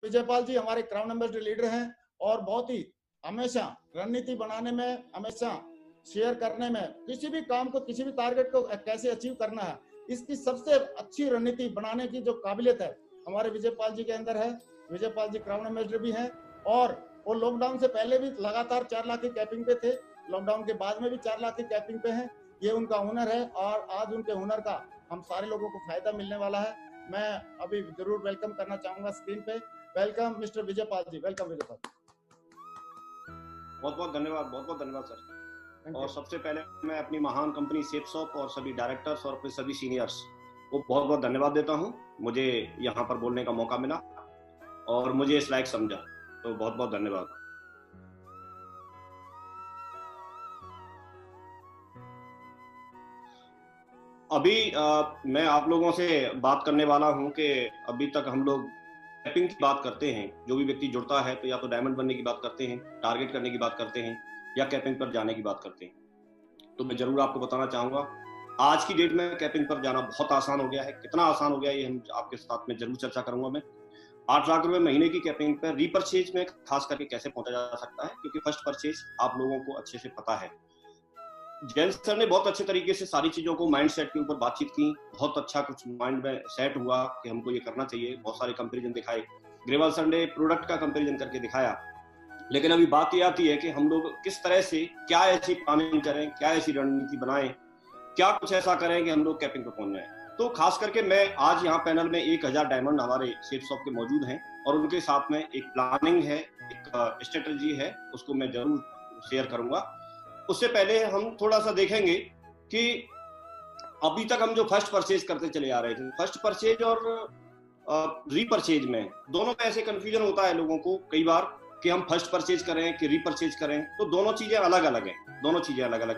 विजयपाल जी हमारे crown ambassador leader हैं और बहुत ही हमेशा रणनीति बनाने में, हमेशा शेयर करने में, किसी भी काम को, किसी भी टारगेट को कैसे अचीव करना है, इसकी सबसे अच्छी रणनीति बनाने की जो काबिलियत है हमारे विजयपाल जी के अंदर है। विजयपाल जी क्राउन एम्बेसडर भी हैं और वो लॉकडाउन से पहले भी लगातार 4 लाख की कैपिंग पे थे, लॉकडाउन के बाद में भी 4 लाख की कैपिंग पे हैं। ये उनका हुनर है और आज उनके हुनर का हम सारे लोगों को फायदा मिलने वाला है। मैं अभी जरूर वेलकम करना चाहूंगा स्क्रीन पे। वेलकम मिस्टर विजयपाल जी, वेलकम विजयपाल। बहुत बहुत धन्यवाद सर। और सबसे पहले मैं अपनी महान कंपनी सेफसॉप और सभी डायरेक्टर्स और अपने सभी सीनियर्स को बहुत बहुत धन्यवाद देता हूं, मुझे यहाँ पर बोलने का मौका मिला और मुझे इस लायक समझा, तो बहुत बहुत धन्यवाद। अभी मैं आप लोगों से बात करने वाला हूं कि अभी तक हम लोग कैपिंग की बात करते हैं, जो भी व्यक्ति जुड़ता है तो या तो डायमंड बनने की बात करते हैं, टारगेट करने की बात करते हैं, या कैपिंग पर जाने की बात करते हैं। तो मैं जरूर आपको बताना चाहूंगा, आज की डेट में कैपिंग पर जाना बहुत आसान हो गया है। कितना आसान हो गया ये हम आपके साथ में जरूर चर्चा करूंगा। मैं 8 लाख रुपए महीने की कैपिंग पर रीपरचेज में खास करके कैसे पहुंचा जा सकता है, क्योंकि फर्स्ट परचेज आप लोगों को अच्छे से पता है। जैन सर ने बहुत अच्छे तरीके से सारी चीजों को माइंड सेट के ऊपर बातचीत की, बहुत अच्छा कुछ माइंड में सेट हुआ कि हमको ये करना चाहिए। बहुत सारे कंपैरिजन दिखाए, ग्रेवाल सर ने प्रोडक्ट का कंपैरिजन करके दिखाया। लेकिन अभी बात ये आती है कि हम लोग किस तरह से क्या ऐसी प्लानिंग करें, क्या ऐसी रणनीति बनाएं, क्या कुछ ऐसा करें कि हम लोग कैपिंग पर पहुंच जाएं। तो खास करके मैं आज यहाँ पैनल में 1000 डायमंड हमारे सेफसॉप के मौजूद हैं और उनके साथ में एक प्लानिंग है, एक स्ट्रेटजी है, उसको मैं जरूर शेयर करूंगा। उससे पहले हम थोड़ा सा देखेंगे कि अभी तक हम जो फर्स्ट परचेज करते चले आ रहे थे, फर्स्ट परचेज और रीपरचेज में दोनों में ऐसे कंफ्यूजन होता है लोगों को कई बार कि हम फर्स्ट परचेज करें कि रीपरचेज करें, तो दोनों चीजें अलग अलग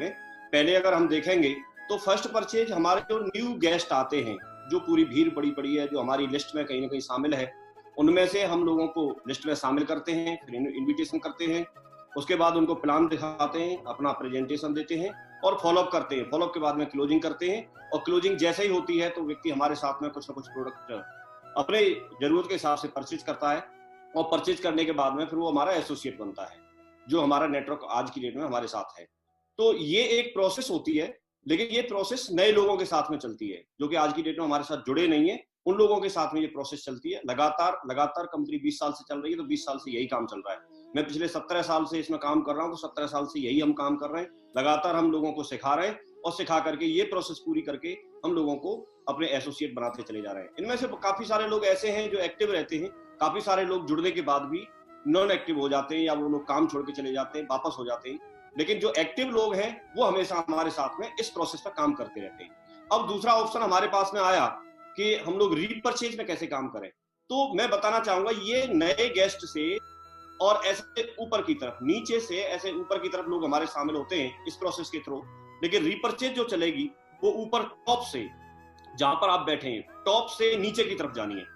हैं। पहले अगर हम देखेंगे तो फर्स्ट परचेज हमारे जो न्यू गेस्ट आते हैं, जो पूरी भीड़ पड़ी पड़ी है, जो हमारी लिस्ट में कहीं ना कहीं शामिल है, उनमें से हम लोगों को लिस्ट में शामिल करते हैं, फिर इन्विटेशन करते हैं, उसके बाद उनको प्लान दिखाते हैं, अपना प्रेजेंटेशन देते हैं और फॉलोअप करते हैं। फॉलोअप के बाद में क्लोजिंग करते हैं और क्लोजिंग जैसे ही होती है तो व्यक्ति हमारे साथ में कुछ ना कुछ प्रोडक्ट अपने जरूरत के हिसाब से परचेज करता है और परचेज करने के बाद में फिर वो हमारा एसोसिएट बनता है, जो हमारा नेटवर्क आज की डेट में हमारे साथ है। तो ये एक प्रोसेस होती है, लेकिन ये प्रोसेस नए लोगों के साथ में चलती है, जो कि आज की डेट में हमारे साथ जुड़े नहीं है, उन लोगों के साथ में ये प्रोसेस चलती है। लगातार कंपनी 20 साल से चल रही है, तो 20 साल से यही काम चल रहा है। मैं पिछले 17 साल से इसमें काम कर रहा हूँ, तो 17 साल से यही हम काम कर रहे हैं। लगातार हम लोगों को सिखा रहे हैं और सिखा करके ये प्रोसेस पूरी करके हम लोगों को अपने एसोसिएट बनाते चले जा रहे हैं। इनमें से काफी सारे लोग ऐसे हैं जो एक्टिव रहते हैं, काफी सारे लोग जुड़ने के बाद भी नॉन एक्टिव हो जाते हैं या वो लोग काम छोड़ के चले जाते हैं, वापस हो जाते हैं। लेकिन जो एक्टिव लोग हैं वो हमेशा हमारे साथ में इस प्रोसेस पर काम करते रहते हैं। अब दूसरा ऑप्शन हमारे पास में आया कि हम लोग रीपरचेज में कैसे काम करें। तो मैं बताना चाहूंगा, ये नए गेस्ट से और ऐसे ऊपर की तरफ, नीचे से ऐसे ऊपर की तरफ लोग हमारे शामिल होते हैं इस प्रोसेस के थ्रू। लेकिन रीपरचेज जो चलेगी वो ऊपर टॉप से, जहां पर आप बैठे हैं, टॉप से नीचे की तरफ जानी है।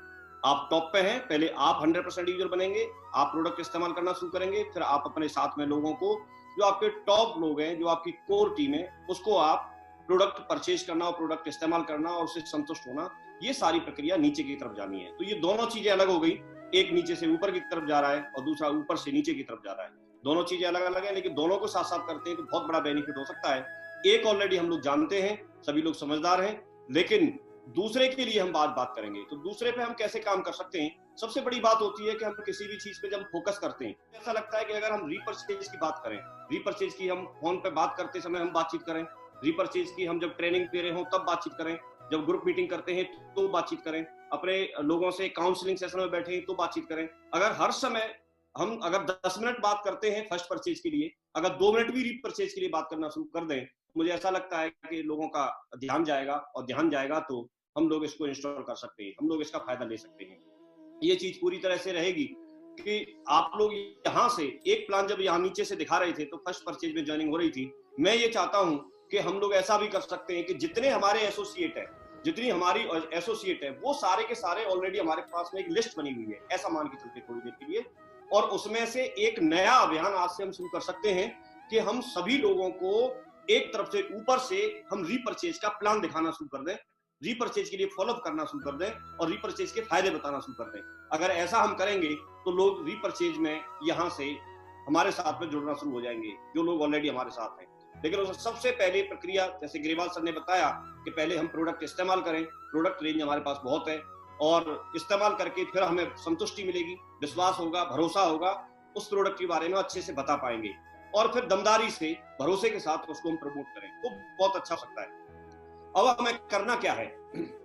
आप टॉप पे हैं, पहले आप 100% यूजर बनेंगे, आप प्रोडक्ट इस्तेमाल करना शुरू करेंगे, फिर आप अपने साथ में लोगों को, जो आपके टॉप लोग हैं, जो आपकी कोर टीम है, उसको आप प्रोडक्ट परचेज करना और प्रोडक्ट इस्तेमाल करना और उससे संतुष्ट होना, ये सारी प्रक्रिया नीचे की तरफ जानी है। तो ये दोनों चीजें अलग हो गई, एक नीचे से ऊपर की तरफ जा रहा है और दूसरा ऊपर से नीचे की तरफ जा रहा है। दोनों चीजें अलग अलग है, लेकिन दोनों को साथ साथ करते हैं तो बहुत बड़ा बेनिफिट हो सकता है। एक ऑलरेडी हम लोग जानते हैं, सभी लोग समझदार हैं, लेकिन दूसरे के लिए हम बात करेंगे। तो दूसरे पे हम कैसे काम कर सकते हैं, सबसे बड़ी बात होती है कि हम किसी भी चीज पे जब फोकस करते हैं, ऐसा लगता है कि अगर हम रीपरचेज की बात करें, रीपरचेज की हम फोन पे बात करते समय हम बातचीत करें, रीपरचेज की हम जब ट्रेनिंग दे रहे हो तब बातचीत करें, जब ग्रुप मीटिंग करते हैं तो बातचीत करें, अपने लोगों से काउंसलिंग सेशन में बैठे हैं तो बातचीत करें। अगर हर समय हम अगर 10 मिनट बात करते हैं फर्स्ट परचेज के लिए, अगर 2 मिनट भी रीपरचेज के लिए बात करना शुरू कर दें, मुझे ऐसा लगता है कि लोगों का ध्यान जाएगा, और ध्यान जाएगा तो हम लोग इसको इंस्टॉल कर सकते हैं, हम लोग इसका फायदा ले सकते हैं। ये चीज पूरी तरह से रहेगी कि आप लोग यहाँ से एक प्लान जब यहाँ नीचे से दिखा रहे थे तो फर्स्ट परचेज में ज्वाइनिंग हो रही थी। मैं ये चाहता हूँ कि हम लोग ऐसा भी कर सकते हैं कि जितने हमारे एसोसिएट है, जितनी हमारी एसोसिएट है, वो सारे के सारे ऑलरेडी हमारे पास में एक लिस्ट बनी हुई है, ऐसा मान के चलते थोड़ी देर के लिए। और उसमें से एक नया अभियान आज से हम शुरू कर सकते हैं कि हम सभी लोगों को एक तरफ से ऊपर से हम रीपरचेज का प्लान दिखाना शुरू कर दें, रीपरचेज के लिए फॉलो अप करना शुरू कर दें और रीपरचेज के फायदे बताना शुरू कर दें। अगर ऐसा हम करेंगे तो लोग रीपरचेज में यहाँ से हमारे साथ में जुड़ना शुरू हो जाएंगे, जो लोग ऑलरेडी हमारे साथ हैं। लेकिन उसमें सबसे पहले प्रक्रिया, जैसे ग्रेवाल सर ने बताया, कि पहले हम प्रोडक्ट इस्तेमाल करें। प्रोडक्ट रेंज हमारे पास बहुत है और इस्तेमाल करके फिर हमें संतुष्टि मिलेगी, विश्वास होगा, भरोसा होगा, उस प्रोडक्ट के बारे में अच्छे से बता पाएंगे और फिर दमदारी से, भरोसे के साथ उसको हम प्रमोट करें तो बहुत अच्छा हो सकता है। अब हमें करना क्या है?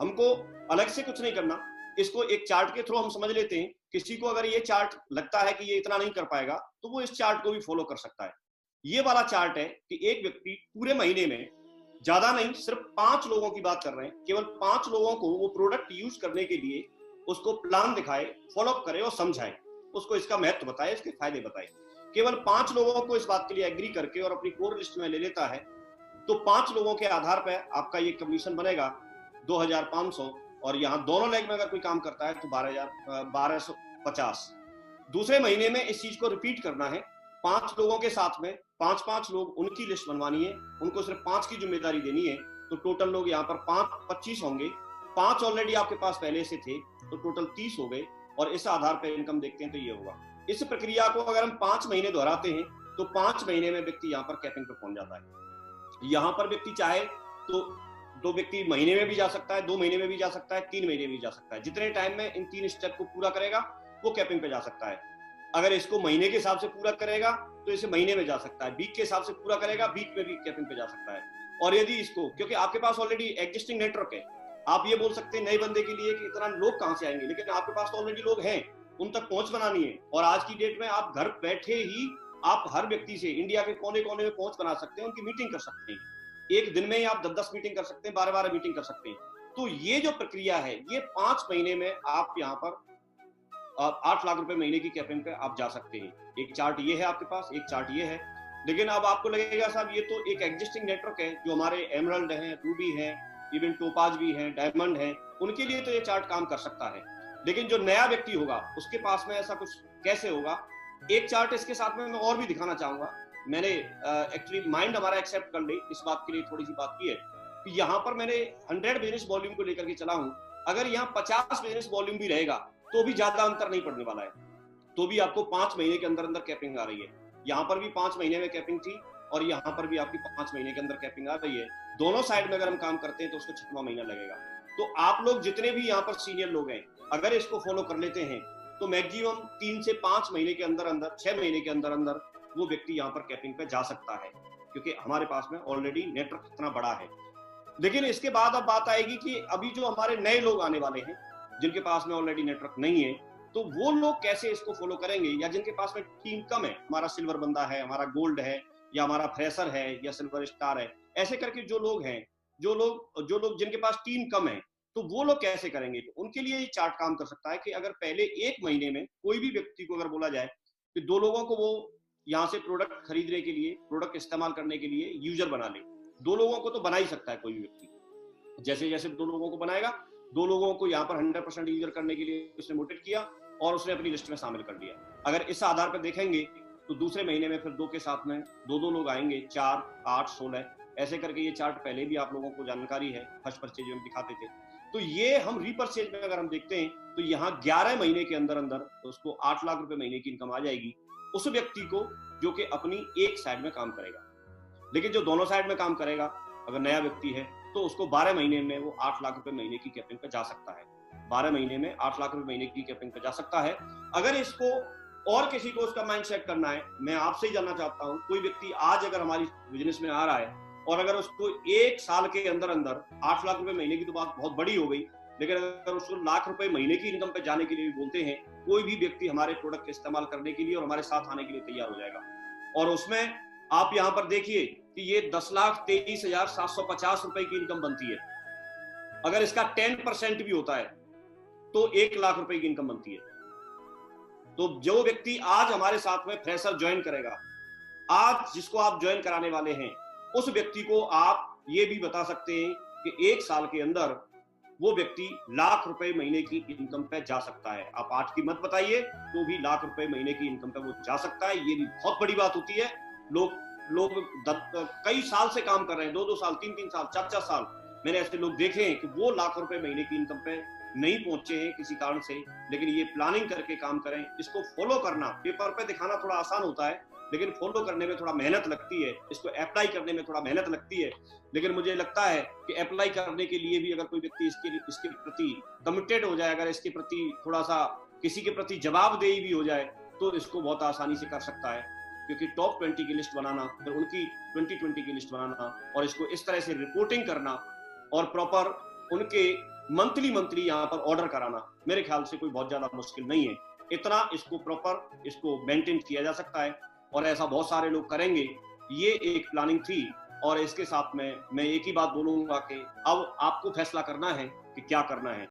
हमको अलग से कुछ नहीं करना, इसको एक चार्ट के थ्रू हम समझ लेते हैं। किसी को अगर ये चार्ट लगता है कि ये इतना नहीं कर पाएगा तो वो इस चार्ट को भी फॉलो कर सकता है। ये वाला चार्ट है कि एक व्यक्ति पूरे महीने में, ज्यादा नहीं, सिर्फ 5 लोगों की बात कर रहे हैं, केवल 5 लोगों को वो प्रोडक्ट यूज करने के लिए उसको प्लान दिखाए, फॉलो अप करे और समझाए, उसको इसका महत्व बताए, इसके फायदे बताए। केवल 5 लोगों को इस बात के लिए एग्री करके और अपनी कोर लिस्ट में ले लेता है तो 5 लोगों के आधार पर आपका ये कमीशन बनेगा 2500, और यहाँ दोनों लेग में अगर कोई काम करता है तो 1250। दूसरे महीने में इस चीज को रिपीट करना है, 5 लोगों के साथ में 5-5 लोग, उनकी लिस्ट बनवानी है, उनको सिर्फ 5 की जिम्मेदारी देनी है। तो टोटल लोग यहाँ पर 25 होंगे। 5 ऑलरेडी आपके पास पहले से थे तो टोटल 30 हो गए, और इस आधार पर इनकम देखते हैं तो ये होगा। इस प्रक्रिया को अगर हम 5 महीने दोहराते हैं तो 5 महीने में व्यक्ति यहाँ पर कैपिंग पे पहुंच जाता है। यहाँ पर व्यक्ति चाहे तो 2 व्यक्ति महीने में भी जा सकता है, 2 महीने में भी जा सकता है, 3 महीने में भी जा सकता है। जितने टाइम में इन 3 स्टेप को पूरा करेगा वो कैपिंग पे जा सकता है। अगर इसको महीने के हिसाब से पूरा करेगा तो इसे महीने में जा सकता है, वीक के हिसाब से पूरा करेगा वीक में भी कैपिंग पे जा सकता है। और यदि इसको, क्योंकि आपके पास ऑलरेडी एग्जिस्टिंग नेटवर्क है, आप ये बोल सकते हैं नए बंदे के लिए कि इतना लोग कहां से आएंगे, लेकिन आपके पास तो ऑलरेडी लोग हैं, उन तक पहुंच बनानी है। और आज की डेट में आप घर बैठे ही आप हर व्यक्ति से इंडिया के कोने कोने में पहुंच बना सकते हैं, उनकी मीटिंग कर सकते हैं। एक दिन में ही आप 10-10 मीटिंग कर सकते हैं, 12-12 मीटिंग कर सकते हैं। तो ये जो प्रक्रिया है, ये 5 महीने में आप यहाँ पर 8 लाख रुपए महीने की कैपिंग पे आप जा सकते हैं। एक चार्ट ये है आपके पास, एक चार्ट ये है। लेकिन अब आपको लगेगा साहब ये तो एक एग्जिस्टिंग नेटवर्क है, जो हमारे एमरल्ड है, रूबी है, इवन टोपाज भी है, डायमंड है, उनके लिए तो ये चार्ट काम कर सकता है। लेकिन जो नया व्यक्ति होगा उसके पास में ऐसा कुछ कैसे होगा? एक चार्ट इसके साथ में मैं और भी दिखाना चाहूंगा। मैंने एक्चुअली माइंड हमारा एक्सेप्ट कर ले इस बात के लिए थोड़ी सी बात की है कि यहाँ पर मैंने 100 बिजनेस वॉल्यूम को लेकर के चला हूँ। अगर यहाँ 50 बिजनेस वॉल्यूम भी रहेगा तो भी ज्यादा अंतर नहीं पड़ने वाला है, तो भी आपको 5 महीने के अंदर अंदर कैपिंग आ रही है। यहाँ पर भी 5 महीने में कैपिंग थी और यहाँ पर भी आपकी 5 महीने के अंदर कैपिंग आ रही है। दोनों साइड में अगर हम काम करते हैं तो उसको 6वां महीना लगेगा। तो आप लोग जितने भी यहाँ पर सीनियर लोग हैं, अगर इसको फॉलो कर लेते हैं तो मैक्सिमम 3 से 5 महीने के अंदर अंदर, 6 महीने के अंदर अंदर वो व्यक्ति यहाँ पर कैपिंग पे जा सकता है, क्योंकि हमारे पास में ऑलरेडी नेटवर्क इतना बड़ा है। लेकिन इसके बाद अब बात आएगी कि अभी जो हमारे नए लोग आने वाले हैं, जिनके पास में ऑलरेडी नेटवर्क नहीं है, तो वो लोग कैसे इसको फॉलो करेंगे, या जिनके पास में टीम कम है, हमारा सिल्वर बंदा है, हमारा गोल्ड है, या हमारा फ्रेशर है, या सिल्वर स्टार है, ऐसे करके जो लोग हैं, जो लोग जिनके पास टीम कम है, तो वो लोग कैसे करेंगे? तो उनके लिए ये चार्ट काम कर सकता है कि अगर पहले 1 महीने में कोई भी व्यक्ति को अगर बोला जाए कि 2 लोगों को वो यहाँ से प्रोडक्ट खरीदने के लिए, प्रोडक्ट इस्तेमाल करने के लिए यूजर बना ले। 2 लोगों को तो बना ही सकता है कोई भी व्यक्ति। जैसे जैसे 2 लोगों को बनाएगा, 2 लोगों को यहाँ पर 100% यूजर करने के लिए उसने मोटिवेट किया और उसने अपनी लिस्ट में शामिल कर दिया। अगर इस आधार पर देखेंगे तो दूसरे महीने में फिर 2 के साथ में 2 लोग आएंगे, 4, 8, 16, ऐसे करके ये चार्ट पहले भी आप लोगों को जानकारी है, फर्स्ट परचेज में दिखाते थे। तो ये हम रीपरचेज में अगर हम देखते हैं तो यहाँ 11 महीने के अंदर अंदर तो उसको 8 लाख रुपए महीने की इनकम आ जाएगी उस व्यक्ति को, जो कि अपनी एक साइड में काम करेगा। लेकिन जो दोनों साइड में काम करेगा, अगर नया व्यक्ति है, तो उसको 12 महीने में वो 8 लाख रुपए महीने की कैपिंग पे जा सकता है। 12 महीने में 8 लाख रुपए महीने की कैपिंग पे जा सकता है। अगर इसको और किसी को उसका माइंड सेट करना है, मैं आपसे ही जानना चाहता हूँ, कोई व्यक्ति आज अगर हमारी बिजनेस में आ रहा है और अगर उसको 1 साल के अंदर अंदर 8 लाख रुपए महीने की तो बात बहुत बड़ी हो गई, लेकिन अगर उसको लाख रुपए महीने की इनकम पे जाने के लिए बोलते हैं, कोई भी व्यक्ति हमारे प्रोडक्ट इस्तेमाल करने के लिए और हमारे साथ आने के लिए तैयार हो जाएगा। और उसमें आप यहाँ पर देखिए कि ये 10,23,750 रुपए की इनकम बनती है। अगर इसका 10% भी होता है तो 1 लाख रुपए की इनकम बनती है। तो जो व्यक्ति आज हमारे साथ में फ्रेशर ज्वाइन करेगा, आज जिसको आप ज्वाइन कराने वाले हैं, उस व्यक्ति को आप ये भी बता सकते हैं कि 1 साल के अंदर वो व्यक्ति लाख रुपए महीने की इनकम पे जा सकता है। आप 8 की मत बताइए तो भी लाख रुपए महीने की इनकम पे वो जा सकता है। ये भी बहुत बड़ी बात होती है। लोग कई साल से काम कर रहे हैं, 2-2 साल, 3-3 साल, 4-4 साल, मैंने ऐसे लोग देखे हैं कि वो लाख रुपए महीने की इनकम पे नहीं पहुंचे हैं किसी कारण से, लेकिन ये प्लानिंग करके काम करें। इसको फॉलो करना, पेपर पे दिखाना थोड़ा आसान होता है, लेकिन फॉलो करने में थोड़ा मेहनत लगती है, इसको अप्लाई करने में थोड़ा मेहनत लगती है। लेकिन मुझे लगता है कि अप्लाई करने के लिए भी अगर कोई व्यक्ति इसके प्रति कमिटेड हो जाए, अगर इसके प्रति थोड़ा सा किसी के प्रति जवाबदेही भी हो जाए, तो इसको बहुत आसानी से कर सकता है। क्योंकि टॉप 20 की लिस्ट बनाना, फिर उनकी 2020 की लिस्ट बनाना और इसको इस तरह से रिपोर्टिंग करना और प्रॉपर उनके मंथली यहाँ पर ऑर्डर कराना, मेरे ख्याल से कोई बहुत ज्यादा मुश्किल नहीं है। इतना इसको प्रॉपर इसको मेंटेन किया जा सकता है और ऐसा बहुत सारे लोग करेंगे। ये एक प्लानिंग थी और इसके साथ में मैं एक ही बात बोलूंगा कि अब आपको फैसला करना है कि क्या करना है।